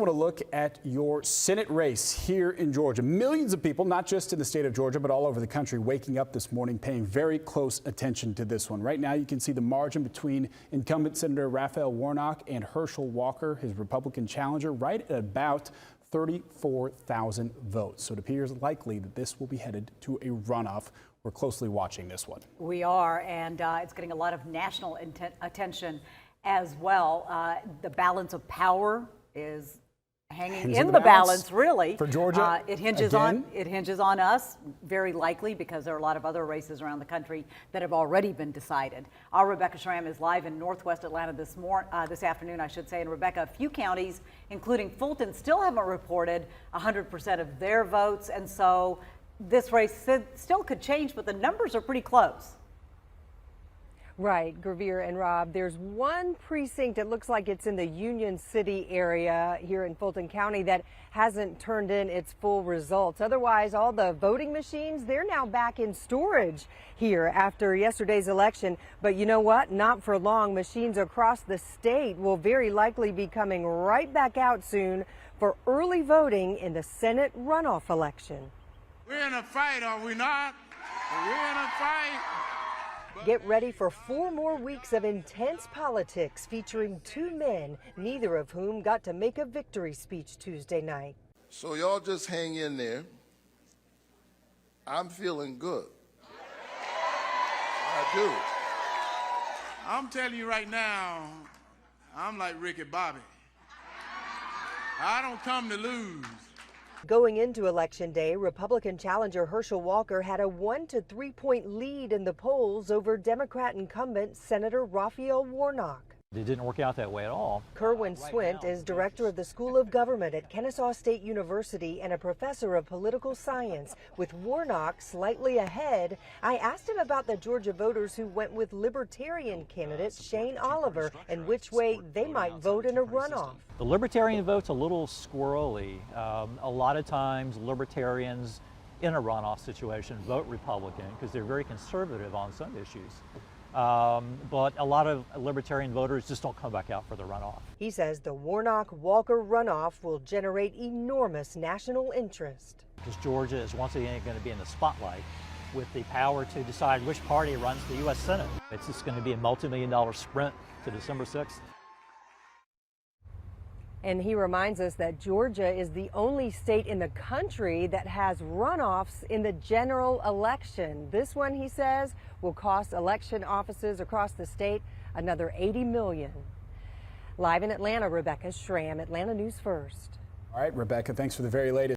I want to look at your Senate race here in Georgia. Millions of people, not just in the state of Georgia, but all over the country, waking up this morning paying very close attention to this one. Right now, you can see the margin between incumbent Senator Raphael Warnock and Herschel Walker, his Republican challenger, right at about 34,000 votes. So it appears likely that this will be headed to a runoff. We're closely watching this one. We are, and it's getting a lot of national attention as well. The balance of power is hanging in the balance, really. For Georgia, it hinges on us, very likely, because there are a lot of other races around the country that have already been decided. Our Rebecca Schramm is live in Northwest Atlanta this afternoon, I should say. And Rebecca, a few counties, including Fulton, still haven't reported 100% of their votes, and so this race still could change, but the numbers are pretty close. Right, Gravir and Rob, there's one precinct, it looks like it's in the Union City area here in Fulton County, that hasn't turned in its full results. Otherwise, all the voting machines, they're now back in storage here after yesterday's election. But you know what? Not for long. Machines across the state will very likely be coming right back out soon for early voting in the Senate runoff election. We're in a fight, are we not? We're in a fight. Get ready for 4 more weeks of intense politics featuring 2 men, neither of whom got to make a victory speech Tuesday night. So y'all just hang in there. I'm feeling good. I do. I'm telling you right now, I'm like Ricky Bobby. I don't come to lose. Going into Election Day, Republican challenger Herschel Walker had a 1 to 3 point lead in the polls over Democrat incumbent Senator Raphael Warnock. It didn't work out that way at all. Kerwin Swint is director of the School of Government at Kennesaw State University and a professor of political science. With Warnock slightly ahead, I asked him about the Georgia voters who went with Libertarian candidate Shane Oliver and which way they might vote in a runoff. The Libertarian vote's a little squirrely. A lot of times Libertarians in a runoff situation vote Republican because they're very conservative on some issues. But a lot of Libertarian voters just don't come back out for the runoff. He says the Warnock-Walker runoff will generate enormous national interest. Because Georgia is once again going to be in the spotlight with the power to decide which party runs the U.S. Senate. It's just going to be a multi-million-dollar sprint to December 6th. And he reminds us that Georgia is the only state in the country that has runoffs in the general election. This one, he says, will cost election offices across the state another $80 million. Live in Atlanta, Rebecca Schramm, Atlanta News First. All right, Rebecca, thanks for the very latest.